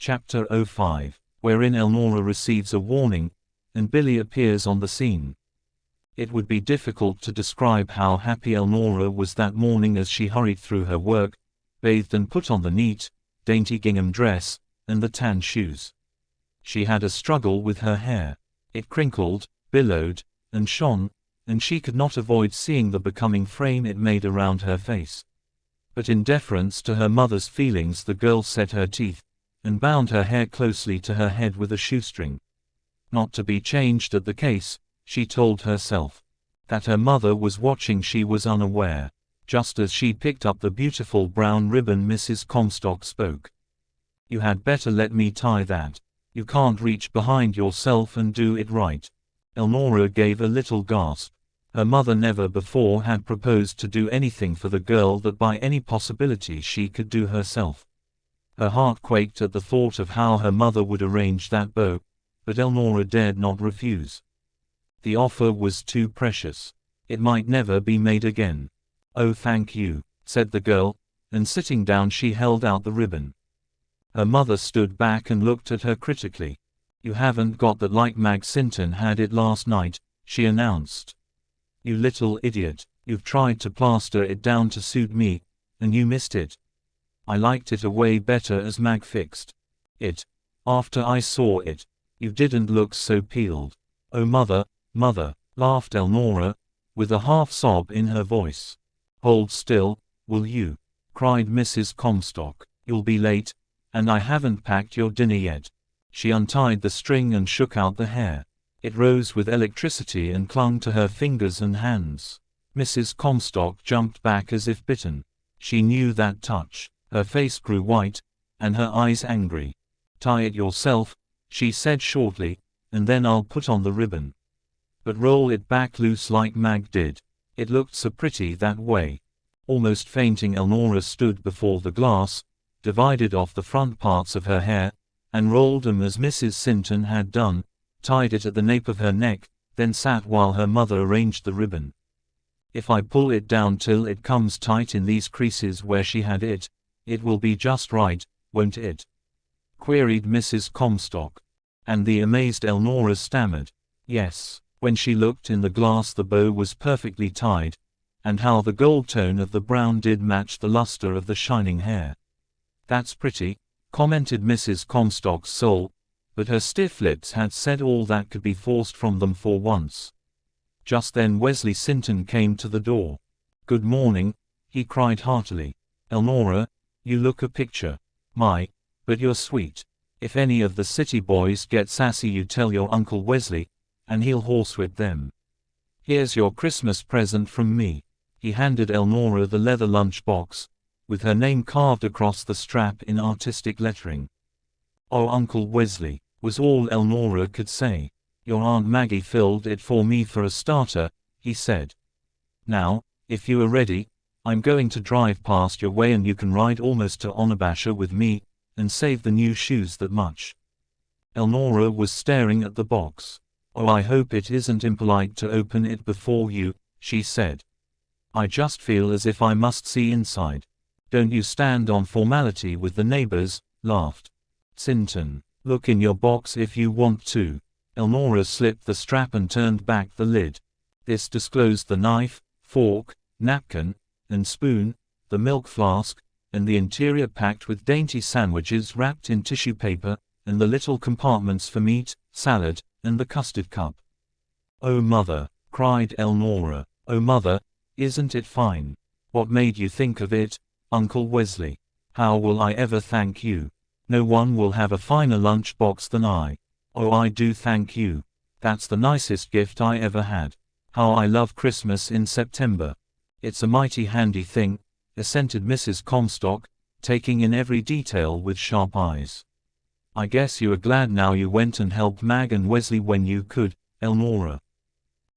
Chapter 05, wherein Elnora receives a warning, and Billy appears on the scene. It would be difficult to describe how happy Elnora was that morning as she hurried through her work, bathed and put on the neat, dainty gingham dress, and the tan shoes. She had a struggle with her hair. It crinkled, billowed, and shone, and she could not avoid seeing the becoming frame it made around her face. But in deference to her mother's feelings, the girl set her teeth, and bound her hair closely to her head with a shoestring. Not to be changed at the case, she told herself. That her mother was watching she was unaware. Just as she picked up the beautiful brown ribbon, Mrs. Comstock spoke. "You had better let me tie that. You can't reach behind yourself and do it right." Elnora gave a little gasp. Her mother never before had proposed to do anything for the girl that by any possibility she could do herself. Her heart quaked at the thought of how her mother would arrange that bow, but Elnora dared not refuse. The offer was too precious. It might never be made again. "Oh, thank you," said the girl, and sitting down she held out the ribbon. Her mother stood back and looked at her critically. "You haven't got that like Mag Sinton had it last night," she announced. "You little idiot, you've tried to plaster it down to suit me, and you missed it. I liked it a way better as Mag fixed it. After I saw it, you didn't look so peeled." "Oh mother, mother," laughed Elnora, with a half-sob in her voice. "Hold still, will you?" cried Mrs. Comstock. "You'll be late, and I haven't packed your dinner yet." She untied the string and shook out the hair. It rose with electricity and clung to her fingers and hands. Mrs. Comstock jumped back as if bitten. She knew that touch. Her face grew white, and her eyes angry. "Tie it yourself," she said shortly, "and then I'll put on the ribbon. But roll it back loose like Mag did. It looked so pretty that way." Almost fainting, Elnora stood before the glass, divided off the front parts of her hair, and rolled them as Mrs. Sinton had done, tied it at the nape of her neck, then sat while her mother arranged the ribbon. "If I pull it down till it comes tight in these creases where she had it, it will be just right, won't it?" queried Mrs. Comstock. And the amazed Elnora stammered, "Yes." When she looked in the glass, the bow was perfectly tied, and how the gold tone of the brown did match the luster of the shining hair. "That's pretty," commented Mrs. Comstock's soul, but her stiff lips had said all that could be forced from them for once. Just then Wesley Sinton came to the door. "Good morning," he cried heartily. "Elnora, you look a picture. My, but you're sweet. If any of the city boys get sassy, you tell your Uncle Wesley, and he'll horsewhip them. Here's your Christmas present from me." He handed Elnora the leather lunch box, with her name carved across the strap in artistic lettering. "Oh, Uncle Wesley," was all Elnora could say. "Your Aunt Maggie filled it for me for a starter," he said. "Now, if you are ready, I'm going to drive past your way and you can ride almost to Onabasha with me, and save the new shoes that much." Elnora was staring at the box. "Oh, I hope it isn't impolite to open it before you," she said. "I just feel as if I must see inside." "Don't you stand on formality with the neighbors," laughed Sinton. "Look in your box if you want to." Elnora slipped the strap and turned back the lid. This disclosed the knife, fork, napkin, and spoon, the milk flask, and the interior packed with dainty sandwiches wrapped in tissue paper, and the little compartments for meat, salad, and the custard cup. "Oh mother," cried Elnora. "Oh mother, isn't it fine? What made you think of it, Uncle Wesley? How will I ever thank you? No one will have a finer lunch box than I. Oh, I do thank you. That's the nicest gift I ever had. How I love Christmas in September." "It's a mighty handy thing," assented Mrs. Comstock, taking in every detail with sharp eyes. "I guess you are glad now you went and helped Mag and Wesley when you could, Elnora."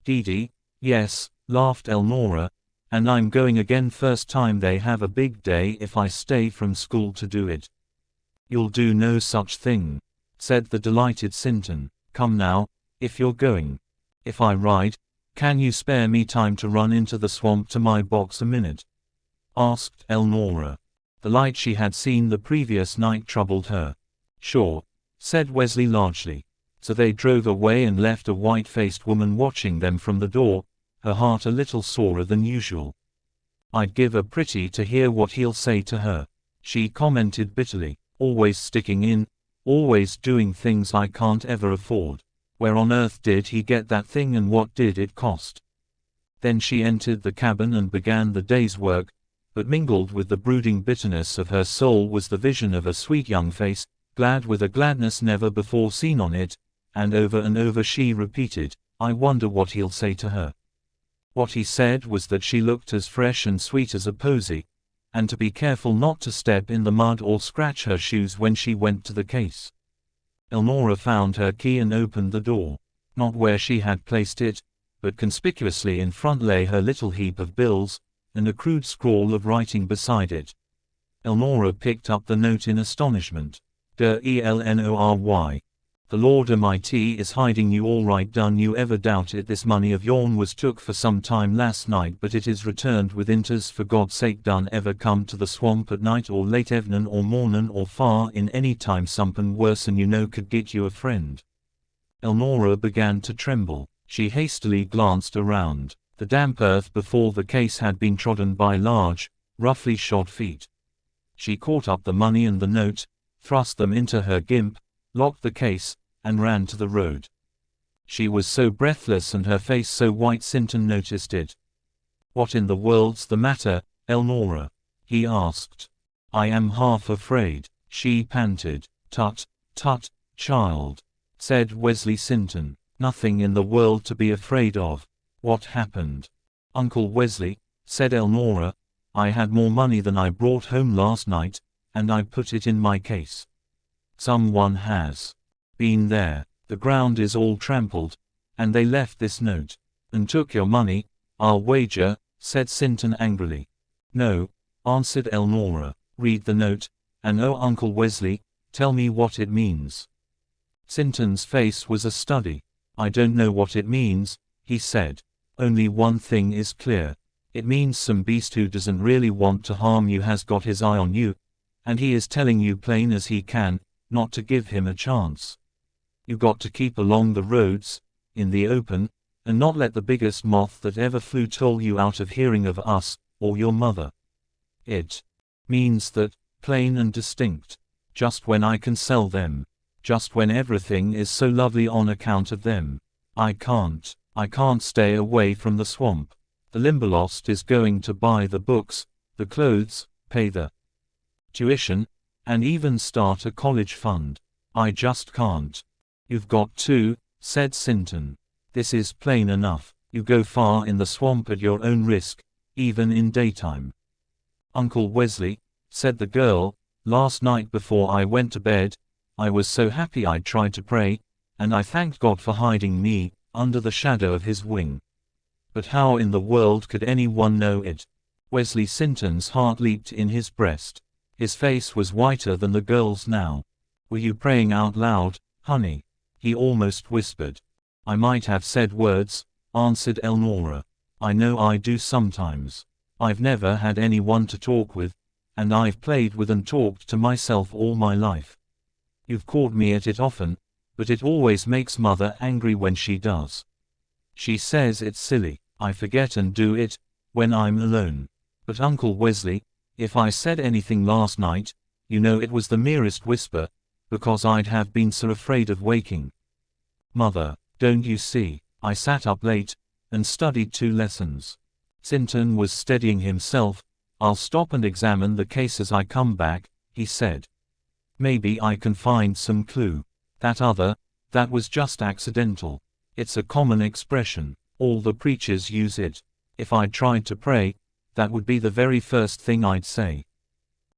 "Dee, yes," laughed Elnora, "and I'm going again first time they have a big day if I stay from school to do it." "You'll do no such thing," said the delighted Sinton. "Come now, if you're going. If I ride, can you spare me time to run into the swamp to my box a minute?" asked Elnora. The light she had seen the previous night troubled her. Sure, said Wesley largely. So they drove away and left a white-faced woman watching them from the door, her heart a little sorer than usual. I'd give a pretty to hear what he'll say to her, she commented bitterly. Always sticking in, always doing things I can't ever afford. Where on earth did he get that thing and what did it cost? Then she entered the cabin and began the day's work, but mingled with the brooding bitterness of her soul was the vision of a sweet young face, glad with a gladness never before seen on it, and over she repeated, I wonder what he'll say to her. What he said was that she looked as fresh and sweet as a posy, and to be careful not to step in the mud or scratch her shoes when she went to the case. Elnora found her key and opened the door. Not where she had placed it, but conspicuously in front lay her little heap of bills, and a crude scrawl of writing beside it. Elnora picked up the note in astonishment. Der Elnory. The Lord Almighty is hiding you all right. Done you ever doubt it? This money of yourn was took for some time last night, but it is returned with inters. For God's sake, done ever come to the swamp at night or late evenin' or mornin' or far in any time somepin worse'n you know could get you a friend? Elnora began to tremble. She hastily glanced around. The damp earth before the case had been trodden by large, roughly shod feet. She caught up the money and the note, thrust them into her gimp, locked the case, and ran to the road. She was so breathless and her face so white Sinton noticed it. What in the world's the matter, Elnora? He asked. I am half afraid, she panted. Tut, tut, child, said Wesley Sinton. Nothing in the world to be afraid of. What happened? Uncle Wesley, said Elnora, I had more money than I brought home last night, and I put it in my case. Someone has been there. The ground is all trampled, and they left this note. And took your money, I'll wager, said Sinton angrily. No, answered Elnora. Read the note, and oh Uncle Wesley, tell me what it means. Sinton's face was a study. I don't know what it means, he said. Only one thing is clear. It means some beast who doesn't really want to harm you has got his eye on you, and he is telling you plain as he can, not to give him a chance. You got to keep along the roads, in the open, and not let the biggest moth that ever flew toll you out of hearing of us, or your mother. It means that, plain and distinct, just when I can sell them, just when everything is so lovely on account of them, I can't stay away from the swamp. The Limberlost is going to buy the books, the clothes, pay the tuition, and even start a college fund. I just can't. You've got to, said Sinton. This is plain enough. You go far in the swamp at your own risk, even in daytime. Uncle Wesley, said the girl, last night before I went to bed, I was so happy I tried to pray, and I thanked God for hiding me under the shadow of his wing. But how in the world could anyone know it? Wesley Sinton's heart leaped in his breast. His face was whiter than the girl's now. Were you praying out loud, honey? He almost whispered. I might have said words, answered Elnora. I know I do sometimes. I've never had anyone to talk with, and I've played with and talked to myself all my life. You've caught me at it often, but it always makes Mother angry when she does. She says it's silly. I forget and do it, when I'm alone. But Uncle Wesley, if I said anything last night, you know it was the merest whisper, because I'd have been so afraid of waking Mother. Don't you see, I sat up late, and studied 2 lessons. Sinton was steadying himself. I'll stop and examine the case as I come back, he said. Maybe I can find some clue. That was just accidental. It's a common expression. All the preachers use it. If I tried to pray, that would be the very first thing I'd say.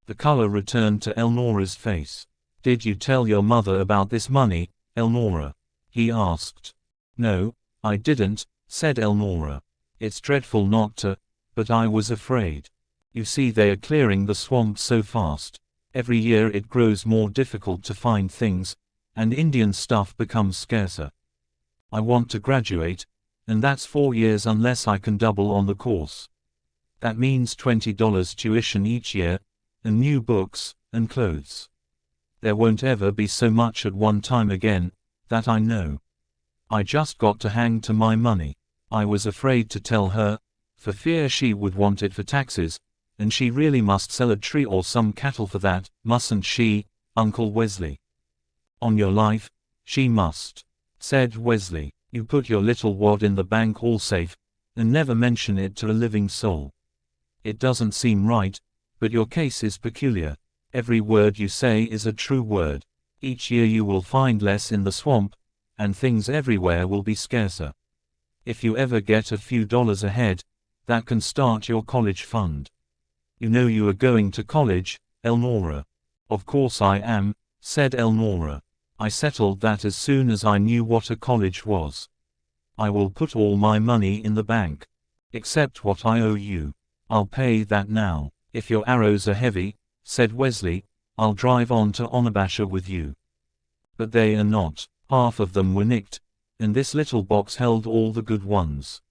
The color returned to Elnora's face. Did you tell your mother about this money, Elnora? He asked. No, I didn't, said Elnora. It's dreadful not to, but I was afraid. You see, they are clearing the swamp so fast. Every year it grows more difficult to find things, and Indian stuff becomes scarcer. I want to graduate, and that's 4 years unless I can double on the course. That means $20 tuition each year, and new books, and clothes. There won't ever be so much at one time again, that I know. I just got to hang to my money. I was afraid to tell her, for fear she would want it for taxes, and she really must sell a tree or some cattle for that, mustn't she, Uncle Wesley? On your life, she must, said Wesley. You put your little wad in the bank all safe, and never mention it to a living soul. It doesn't seem right, but your case is peculiar. Every word you say is a true word. Each year you will find less in the swamp, and things everywhere will be scarcer. If you ever get a few dollars ahead, that can start your college fund. You know you are going to college, Elnora. Of course I am, said Elnora. I settled that as soon as I knew what a college was. I will put all my money in the bank. Except what I owe you. I'll pay that now. If your arrows are heavy, said Wesley, I'll drive on to Amarsikasha with you. But they are not. Half of them were nicked, and this little box held all the good ones.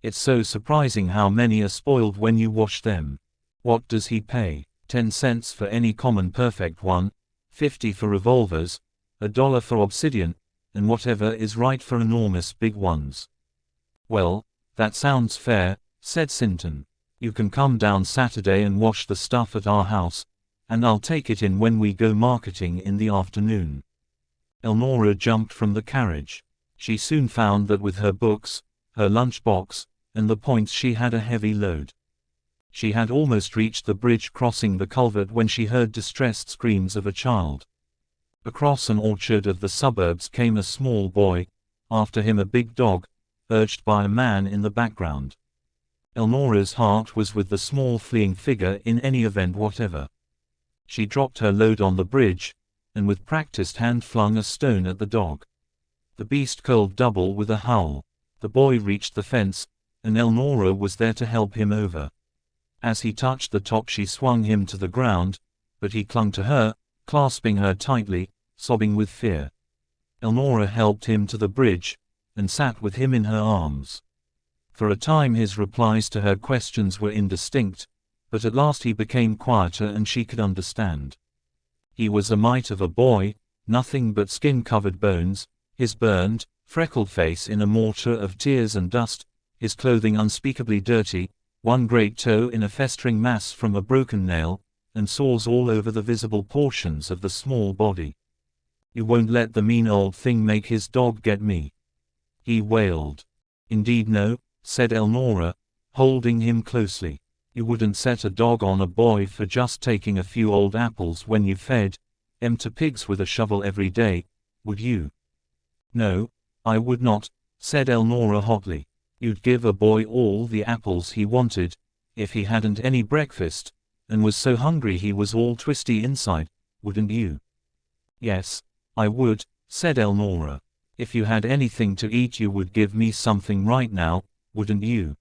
It's so surprising how many are spoiled when you wash them. What does he pay? 10 cents for any common perfect one, 50 for revolvers, $1 for obsidian, and whatever is right for enormous big ones. Well, that sounds fair, said Sinton. You can come down Saturday and wash the stuff at our house, and I'll take it in when we go marketing in the afternoon. Elnora jumped from the carriage. She soon found that with her books, her lunchbox, and the points she had a heavy load. She had almost reached the bridge crossing the culvert when she heard distressed screams of a child. Across an orchard of the suburbs came a small boy, after him a big dog, urged by a man in the background. Elnora's heart was with the small fleeing figure in any event whatever. She dropped her load on the bridge, and with practiced hand flung a stone at the dog. The beast curled double with a howl. The boy reached the fence, and Elnora was there to help him over. As he touched the top she swung him to the ground, but he clung to her, clasping her tightly, sobbing with fear. Elnora helped him to the bridge, and sat with him in her arms. For a time his replies to her questions were indistinct, but at last he became quieter and she could understand. He was a mite of a boy, nothing but skin-covered bones, his burned, freckled face in a mortar of tears and dust, his clothing unspeakably dirty, one great toe in a festering mass from a broken nail, and sores all over the visible portions of the small body. You won't let the mean old thing make his dog get me, he wailed. Indeed no, said Elnora, holding him closely. You wouldn't set a dog on a boy for just taking a few old apples when you fed em to pigs with a shovel every day, would you? No, I would not, said Elnora hotly. You'd give a boy all the apples he wanted, if he hadn't any breakfast, and was so hungry he was all twisty inside, wouldn't you? Yes, I would, said Elnora. If you had anything to eat you would give me something right now, wouldn't you?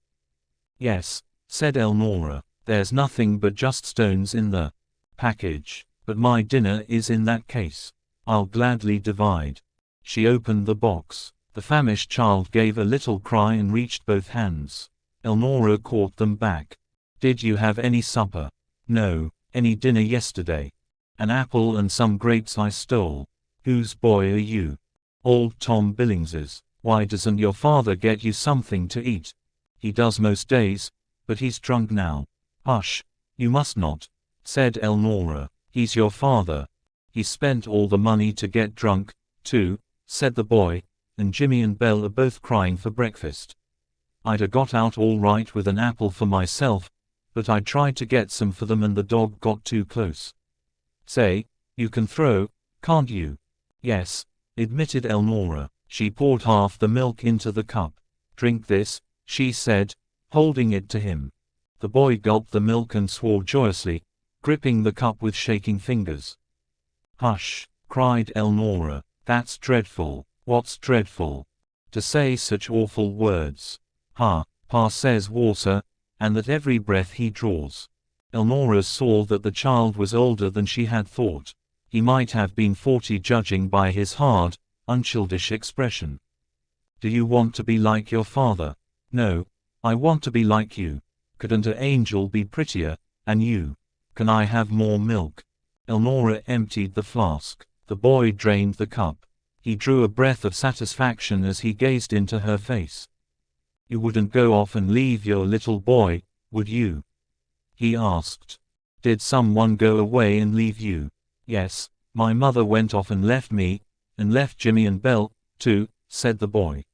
Yes, said Elnora. There's nothing but just stones in the package, but my dinner is in that case. I'll gladly divide. She opened the box. The famished child gave a little cry and reached both hands. Elnora caught them back. Did you have any supper? No. Any dinner yesterday? An apple and some grapes I stole. Whose boy are you? Old Tom Billings's. Why doesn't your father get you something to eat? He does most days, but he's drunk now. Hush, you must not, said Elnora. He's your father. He spent all the money to get drunk, too, said the boy, and Jimmy and Belle are both crying for breakfast. I'd a got out all right with an apple for myself, but I tried to get some for them and the dog got too close. Say, you can throw, can't you? Yes, admitted Elnora. She poured half the milk into the cup. Drink this, she said, holding it to him. The boy gulped the milk and swore joyously, gripping the cup with shaking fingers. Hush, cried Elnora. That's dreadful. What's dreadful? To say such awful words. Pa says water, and that every breath he draws. Elnora saw that the child was older than she had thought. He might have been 40 judging by his hard, unchildish expression. Do you want to be like your father? No, I want to be like you. Couldn't an angel be prettier, and you? Can I have more milk? Elnora emptied the flask. The boy drained the cup. He drew a breath of satisfaction as he gazed into her face. "You wouldn't go off and leave your little boy, would you?" he asked. "Did someone go away and leave you?" "Yes, my mother went off and left me, and left Jimmy and Belle, too," said the boy.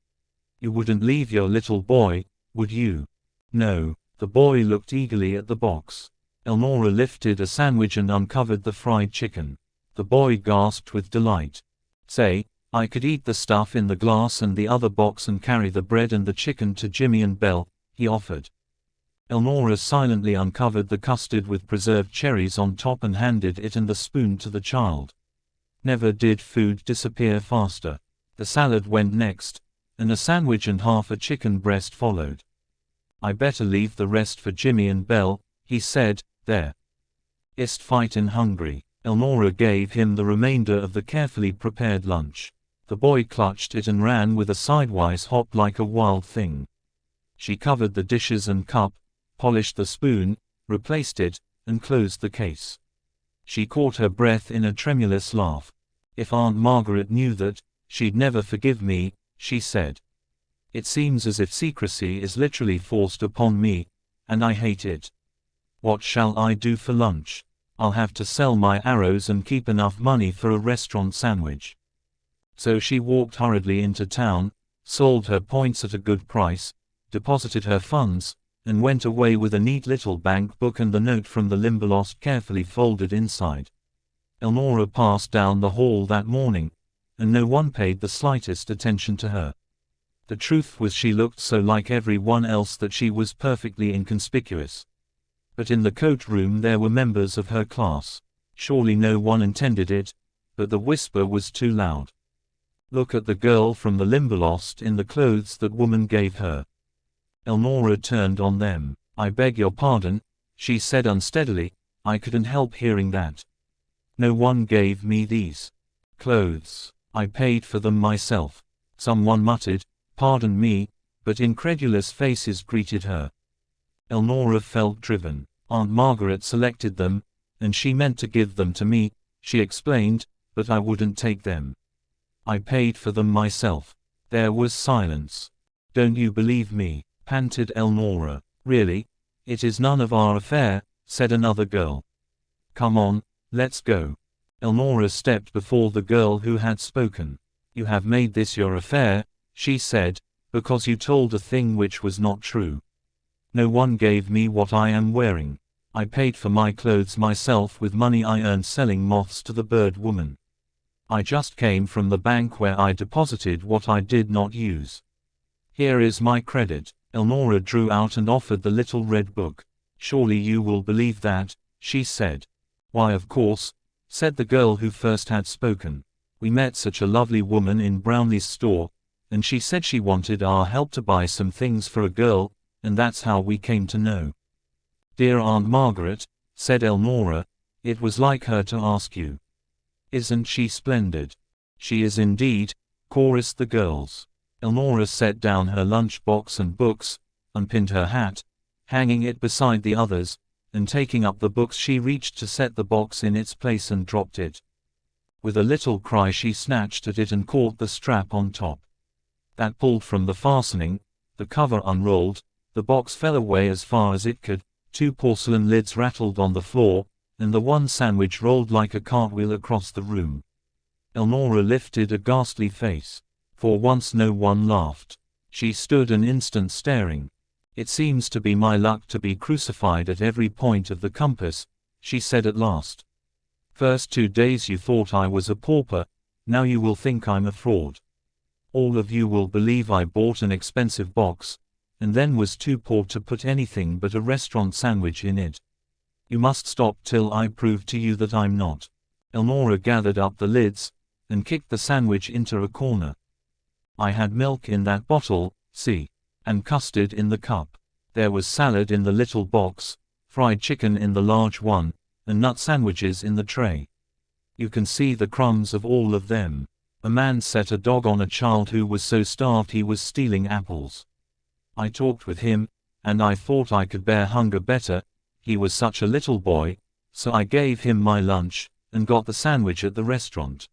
"You wouldn't leave your little boy, would you?" "No." The boy looked eagerly at the box. Elnora lifted a sandwich and uncovered the fried chicken. The boy gasped with delight. "Say, I could eat the stuff in the glass and the other box and carry the bread and the chicken to Jimmy and Belle," he offered. Elnora silently uncovered the custard with preserved cherries on top and handed it and the spoon to the child. Never did food disappear faster. The salad went next, and a sandwich and half a chicken breast followed. "I better leave the rest for Jimmy and Belle," he said. "There ist fightin' hungry." Elnora gave him the remainder of the carefully prepared lunch. The boy clutched it and ran with a sidewise hop like a wild thing. She covered the dishes and cup, polished the spoon, replaced it, and closed the case. She caught her breath in a tremulous laugh. "If Aunt Margaret knew that, she'd never forgive me," she said. "It seems as if secrecy is literally forced upon me, and I hate it. What shall I do for lunch? I'll have to sell my arrows and keep enough money for a restaurant sandwich." So she walked hurriedly into town, sold her points at a good price, deposited her funds, and went away with a neat little bank book and the note from the Limberlost carefully folded inside. Elnora passed down the hall that morning, and no one paid the slightest attention to her. The truth was she looked so like everyone else that she was perfectly inconspicuous. But in the coat room there were members of her class. Surely no one intended it, but the whisper was too loud. "Look at the girl from the Limberlost in the clothes that woman gave her." Elnora turned on them. "I beg your pardon," she said unsteadily, "I couldn't help hearing that. No one gave me these clothes. I paid for them myself." Someone muttered, "Pardon me," but incredulous faces greeted her. Elnora felt driven. "Aunt Margaret selected them, and she meant to give them to me," she explained, "but I wouldn't take them. I paid for them myself." There was silence. "Don't you believe me?" panted Elnora. "Really? It is none of our affair," said another girl. "Come on, let's go." Elnora stepped before the girl who had spoken. "You have made this your affair," she said, "because you told a thing which was not true. No one gave me what I am wearing. I paid for my clothes myself with money I earned selling moths to the bird woman. I just came from the bank where I deposited what I did not use. Here is my credit." Elnora drew out and offered the little red book. "Surely you will believe that," she said. "Why, of course," said the girl who first had spoken. "We met such a lovely woman in Brownlee's store, and she said she wanted our help to buy some things for a girl, and that's how we came to know." "Dear Aunt Margaret," said Elnora, "it was like her to ask you." "Isn't she splendid?" "She is indeed," chorused the girls. Elnora set down her lunchbox and books, unpinned her hat, hanging it beside the others, and taking up the books she reached to set the box in its place and dropped it. With a little cry she snatched at it and caught the strap on top. That pulled from the fastening, the cover unrolled, the box fell away as far as it could, 2 porcelain lids rattled on the floor, and the one sandwich rolled like a cartwheel across the room. Elnora lifted a ghastly face. For once no one laughed. She stood an instant staring. "It seems to be my luck to be crucified at every point of the compass," she said at last. "First 2 days you thought I was a pauper, now you will think I'm a fraud. All of you will believe I bought an expensive box, and then was too poor to put anything but a restaurant sandwich in it. You must stop till I prove to you that I'm not." Elnora gathered up the lids, and kicked the sandwich into a corner. "I had milk in that bottle, see? And custard in the cup. There was salad in the little box, fried chicken in the large one, and nut sandwiches in the tray. You can see the crumbs of all of them. A man set a dog on a child who was so starved he was stealing apples. I talked with him, and I thought I could bear hunger better. He was such a little boy, so I gave him my lunch, and got the sandwich at the restaurant.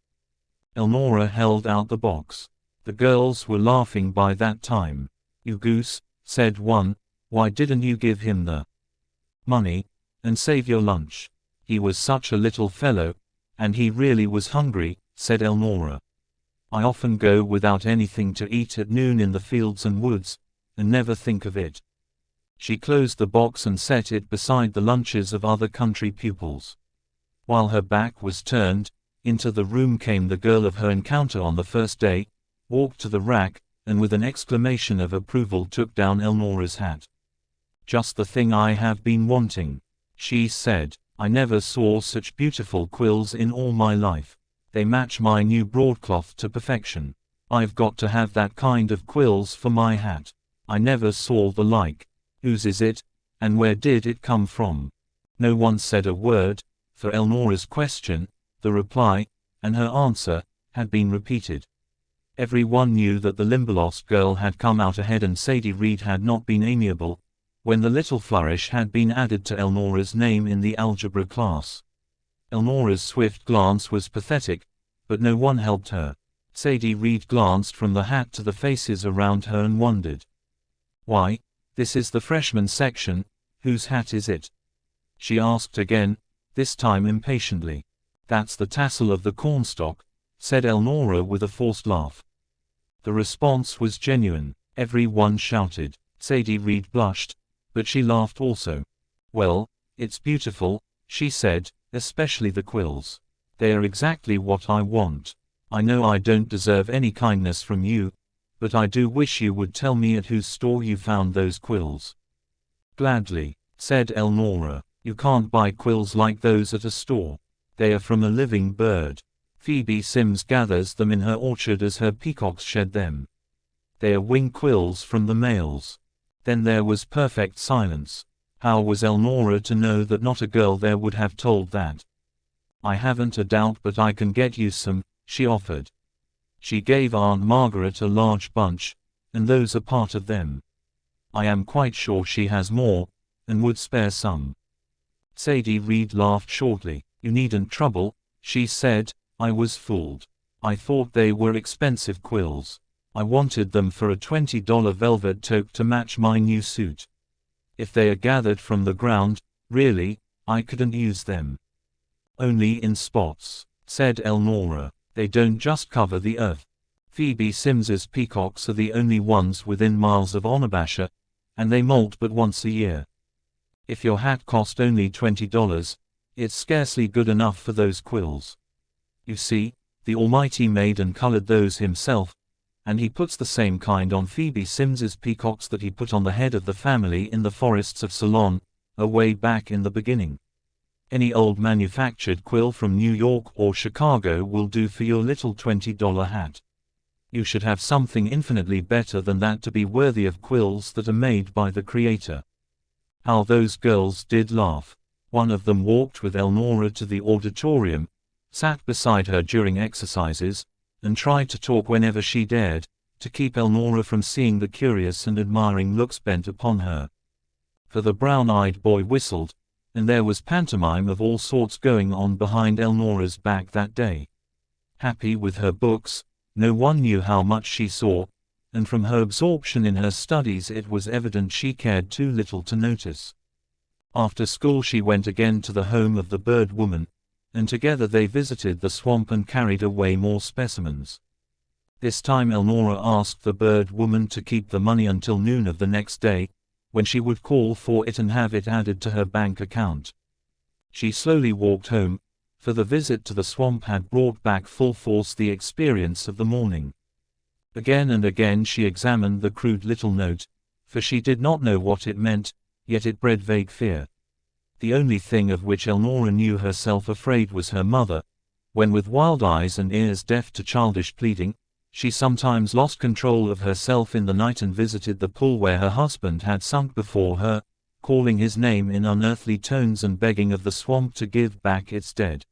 Elnora held out the box. The girls were laughing by that time. "You goose," said one, "why didn't you give him the money and save your lunch? He was such a little fellow, and he really was hungry," said Elnora. "I often go without anything to eat at noon in the fields and woods, and never think of it." She closed the box and set it beside the lunches of other country pupils. While her back was turned, into the room came the girl of her encounter on the first day, walked to the rack, and with an exclamation of approval took down Elnora's hat. "Just the thing I have been wanting," she said. "I never saw such beautiful quills in all my life. They match my new broadcloth to perfection. I've got to have that kind of quills for my hat. I never saw the like. Whose is it, and where did it come from?" No one said a word, for Elnora's question, the reply, and her answer, had been repeated. Everyone knew that the Limberlost girl had come out ahead and Sadie Reed had not been amiable, when the little flourish had been added to Elnora's name in the algebra class. Elnora's swift glance was pathetic, but no one helped her. Sadie Reed glanced from the hat to the faces around her and wondered. "Why, this is the freshman section, whose hat is it?" she asked again, this time impatiently. "That's the tassel of the cornstalk," said Elnora with a forced laugh. The response was genuine. Everyone shouted. Sadie Reed blushed, but she laughed also. "Well, it's beautiful," she said, "especially the quills. They are exactly what I want. I know I don't deserve any kindness from you, but I do wish you would tell me at whose store you found those quills." "Gladly," said Elnora. "You can't buy quills like those at a store. They are from a living bird. Phoebe Sims gathers them in her orchard as her peacocks shed them. They are wing quills from the males." Then there was perfect silence. How was Elnora to know that not a girl there would have told that? "I haven't a doubt but I can get you some," she offered. She gave Aunt Margaret a large bunch, and those are part of them. I am quite sure she has more, and would spare some. Sadie Reed laughed shortly. "You needn't trouble," she said, "I was fooled. I thought they were expensive quills. I wanted them for a $20 velvet toque to match my new suit. If they are gathered from the ground, really, I couldn't use them." "Only in spots," said Elnora. "They don't just cover the earth. Phoebe Sims's peacocks are the only ones within miles of Amarsikasha, and they molt but once a year. If your hat cost only $20, it's scarcely good enough for those quills. You see, the Almighty made and colored those himself, and he puts the same kind on Phoebe Sims's peacocks that he put on the head of the family in the forests of Ceylon, way back in the beginning. Any old manufactured quill from New York or Chicago will do for your little $20 hat. You should have something infinitely better than that to be worthy of quills that are made by the Creator." How those girls did laugh. One of them walked with Elnora to the auditorium, sat beside her during exercises, and tried to talk whenever she dared, to keep Elnora from seeing the curious and admiring looks bent upon her. For the brown-eyed boy whistled, and there was pantomime of all sorts going on behind Elnora's back that day. Happy with her books, no one knew how much she saw, and from her absorption in her studies it was evident she cared too little to notice. After school she went again to the home of the bird woman, and together they visited the swamp and carried away more specimens. This time Elnora asked the bird woman to keep the money until noon of the next day, when she would call for it and have it added to her bank account. She slowly walked home, for the visit to the swamp had brought back full force the experience of the morning. Again and again she examined the crude little note, for she did not know what it meant, yet it bred vague fear. The only thing of which Elnora knew herself afraid was her mother, when with wild eyes and ears deaf to childish pleading, she sometimes lost control of herself in the night and visited the pool where her husband had sunk before her, calling his name in unearthly tones and begging of the swamp to give back its dead.